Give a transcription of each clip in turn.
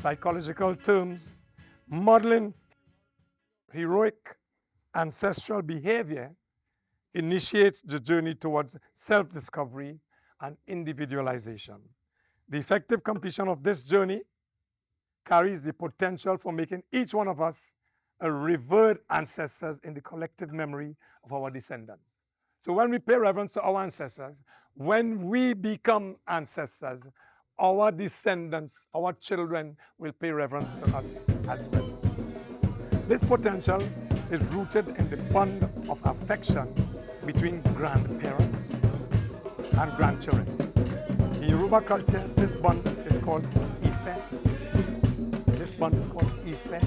psychological terms, modeling heroic ancestral behavior initiates the journey towards self-discovery and individualization. The effective completion of this journey carries the potential for making each one of us a revered ancestors in the collective memory of our descendants. So when we pay reverence to our ancestors, when we become ancestors, our descendants, our children will pay reverence to us as well. This potential is rooted in the bond of affection between grandparents and grandchildren. In Yoruba culture, this bond is called Ife. This bond is called Ife,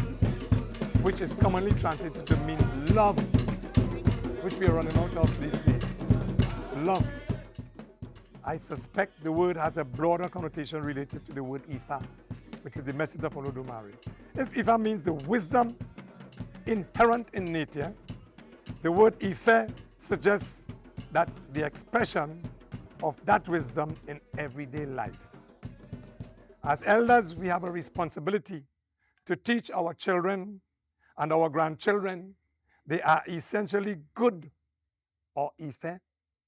which is commonly translated to mean love, which we are running out of these days. Love. I suspect the word has a broader connotation related to the word Ifa, which is the message of Olodumare. If Ifa means the wisdom inherent in nature, the word Ife suggests that the expression of that wisdom in everyday life. As elders, we have a responsibility to teach our children and our grandchildren they are essentially good, or Ife,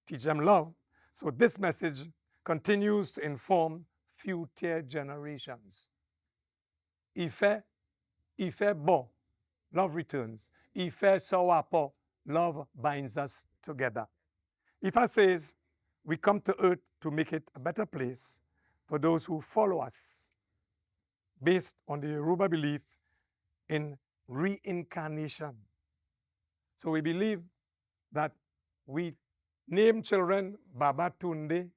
teach them love. So this message continues to inform future generations. Ife bo, love returns. Ife sawapo, love binds us together. Ifa says we come to earth to make it a better place for those who follow us, based on the Yoruba belief in reincarnation. So we believe that we name children Baba Tunde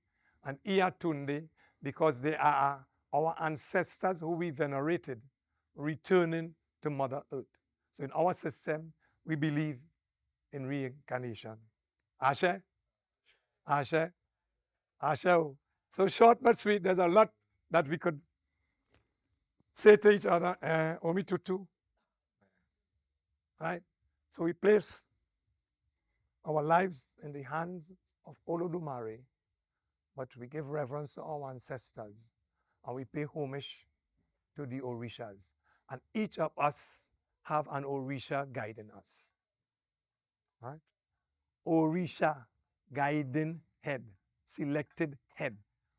and Iya Tunde because they are our ancestors who we venerated, returning to Mother Earth. So in our system, we believe in reincarnation. Ashe? Ashe? Ashe. So short but sweet, there's a lot that we could say to each other, Omi Tutu. Right? So we place our lives in the hands of Olodumare, but we give reverence to our ancestors and we pay homage to the Orishas. And each of us have an Orisha guiding us. Right? Orisha, guiding head, selected head.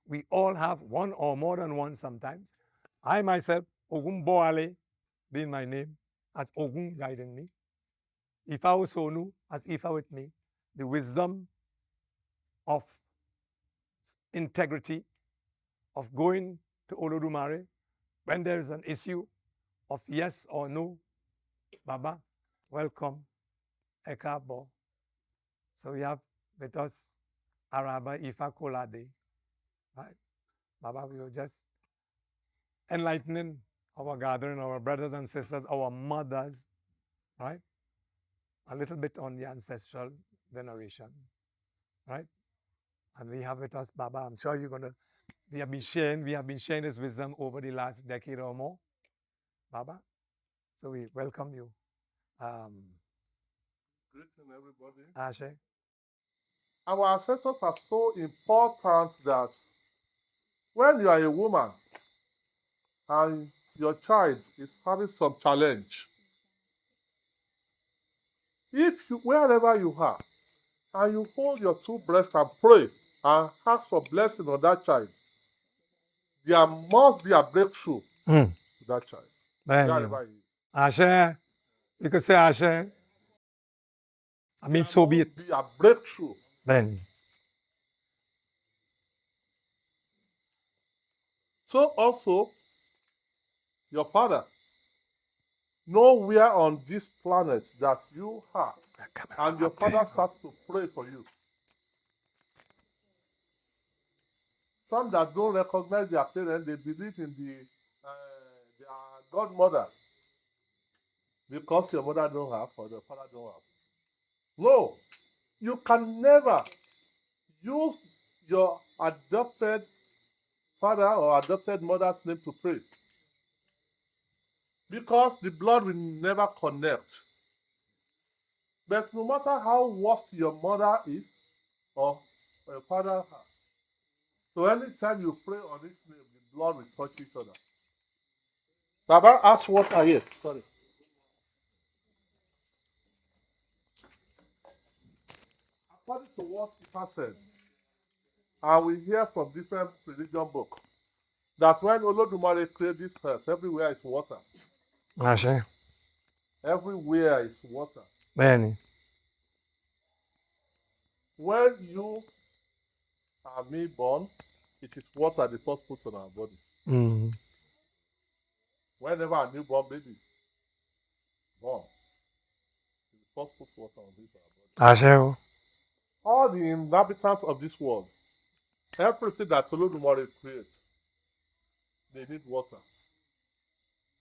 We all have one or more than one sometimes. I myself, Ogunbowale, being my name, as Ogun guiding me. Ifa Osouna, as Ifa with me. The wisdom of integrity, of going to Olodumare when there is an issue of yes or no. Baba, welcome. Ekabo. So we have with us Araba Ifa Kolade. Right? Baba, we are just enlightening our gathering, our brothers and sisters, our mothers, right? A little bit on the ancestral veneration, right? And we have with us Baba. I'm sure you're gonna. We have been sharing this wisdom over the last decade or more, Baba. So we welcome you. Greeting everybody. Ashe. Our ancestors are so important that when you are a woman and your child is having some challenge, wherever you are, and you hold your two breasts and pray and ask for blessing on that child, there must be a breakthrough to that child. Wherever he is. Ashe. You could say Ashe. I mean, so be it. Be a breakthrough. Then. So also, your father, nowhere on this planet that you are, and your father starts to pray for you. Some that don't recognize their parents, they believe in their godmother because your mother don't have or the father don't have. No, you can never use your adopted father or adopted mother's name to pray because the blood will never connect. But no matter how worst your mother is or your father has, so anytime you pray on his name, the blood will touch each other. Baba asked water here. Sorry. According to what Ifa said, and we hear from different religion books, that when Olodumare created this earth, everywhere is water. Àṣẹ. Everywhere is water. Bẹ́ẹ̀ni. When you and me born, it is water the first put on our body. Mm. Whenever a newborn baby born, it first put water on this our body. Àṣẹ o. All the inhabitants of this world, everything that Olodumare creates, they need water.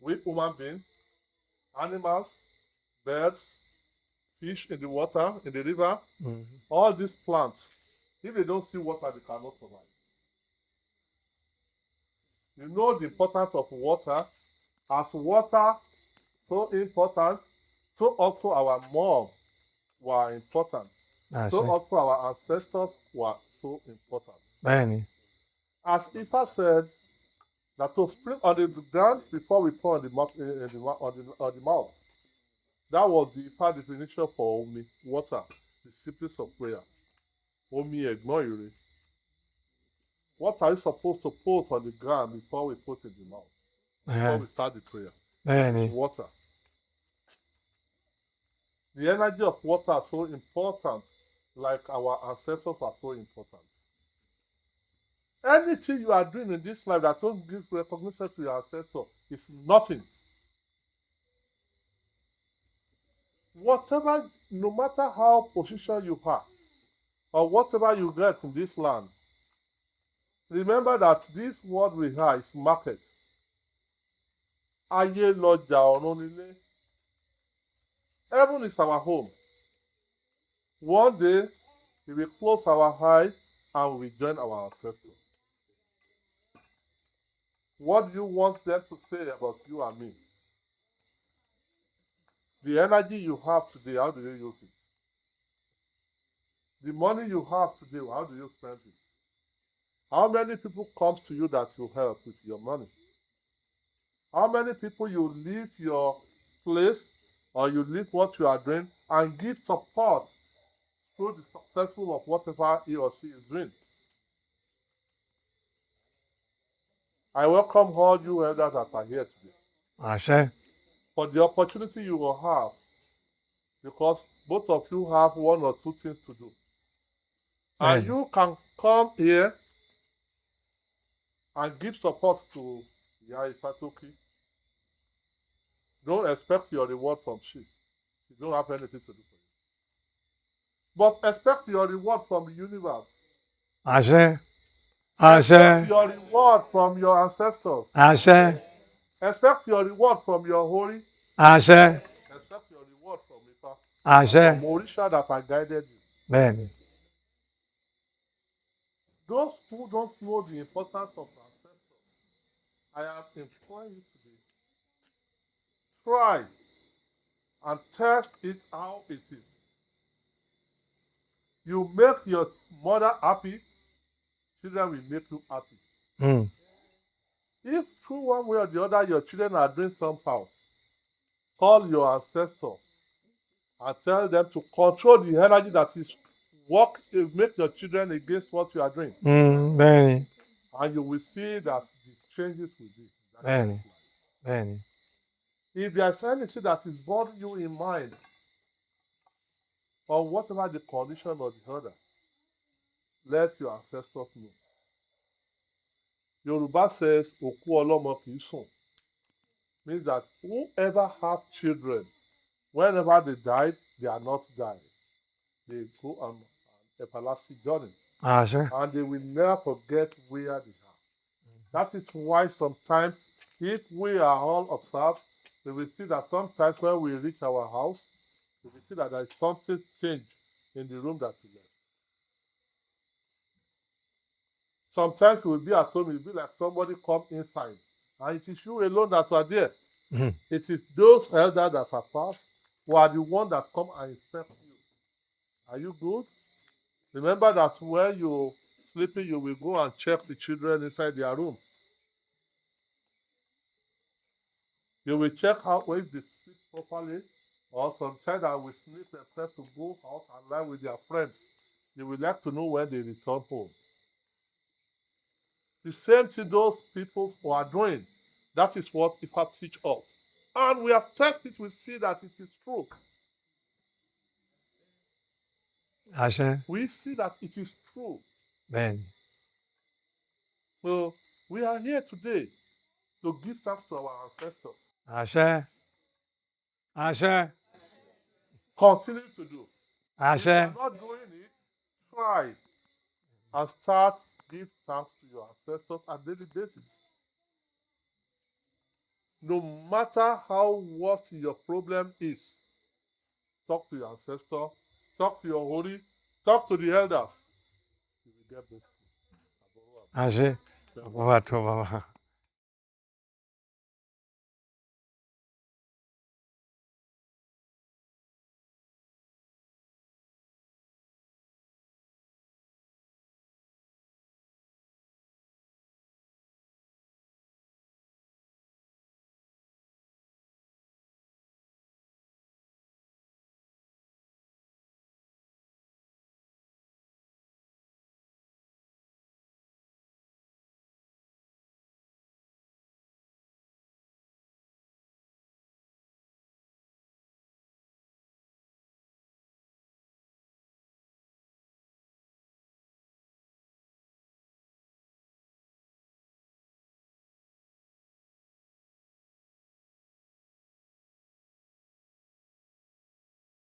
We human beings, animals, birds, fish in the water, in the river, all these plants, if they don't see water, they cannot survive. You know the importance of water. As water so important, so also our mom were important. So Àṣẹ. also our ancestors were so important. Bẹ́ẹ̀ni. As Ifa said, that to spring on the ground before we pour on the mouth, on the mouth. That was the Ifa definition for Omi, water, the simplest of prayer. Omi ẹ̀gbọ́n ire. What are you supposed to put on the ground before we put in the mouth? Before we start the prayer? Bẹ́ẹ̀ni. Water. The energy of water is so important, like our ancestors are so important. Anything you are doing in this life that don't give recognition to your ancestor is nothing. Whatever, no matter how position you have, or whatever you get in this land, remember that this world we have is market. Ayé lọjà ọ̀run nílé. Heaven is our home. One day, we will close our eyes and we will join our ancestors. What do you want them to say about you and me? The energy you have today, how do you use it? The money you have today, how do you spend it? How many people come to you that you help with your money? How many people you leave your place or you leave what you are doing and give support through the successful of whatever he or she is doing? I welcome all you elders that are here today. Àṣẹ. For the opportunity you will have, because both of you have one or two things to do. And Bẹ́ẹ̀ni. you can come here and give support to Ìyá Ifatoki. Don't expect your reward from she. She don't have anything to do for you. But expect your reward from the universe. Àṣẹ. Expect Àṣẹ. your reward from your ancestors. Àṣẹ. Expect your reward from your Hori. Àṣẹ. Expect your reward from Ifa. Àṣẹ. From Orisha that have guided you. Bẹ́ẹ̀ni. Those who don't know the importance of ancestors, I am imploring you today. Try and test it how it is. You make your mother happy, children will make you happy. Mm. If through one way or the other your children are doing somehow, call your ancestor and tell them to control the energy that is make your children against what you are doing. Bẹ́ẹ̀ni. And you will see that the changes will be. Bẹ́ẹ̀ni. Bẹ́ẹ̀ni. If there is anything that is bothering you in mind, or whatever the condition or the other, let your ancestors know. Yoruba says, Òkú ọlọ́mọ kì í sùn. Means that whoever have children, whenever they die, they are not dying. They go on an everlasting journey. Àṣẹ. And they will never forget where they are. That is why sometimes, if we are all observed, we will see that sometimes when we reach our house, we will see that there is something changed in the room that we left. Sometimes we will be at home, it will be like somebody come inside, and it is you alone that are there. Mhm. It is those elders that are passed who are the ones that come and inspect you. Are you good? Remember that when you're sleeping, you will go and check the children inside their room. You will check out if they sleep properly, or some child that will sleep themselves to go out and lie with their friends. You will like to know when they return home. The same thing those people who are doing. That is what Ifa teach us. And we have tested, we see that it is true. Àṣẹ. We see that it is true. Bẹ́ẹ̀ni. So we are here today to give thanks to our ancestors. Àṣẹ. Àṣẹ. Continue to do. If you Àṣẹ. are not doing it, try and start give thanks to your ancestors on a daily basis. No matter how worse your problem is, talk to your ancestor, talk to your holy, talk to the elders. You will get this. Àṣẹ. Bàbá tó bàbá.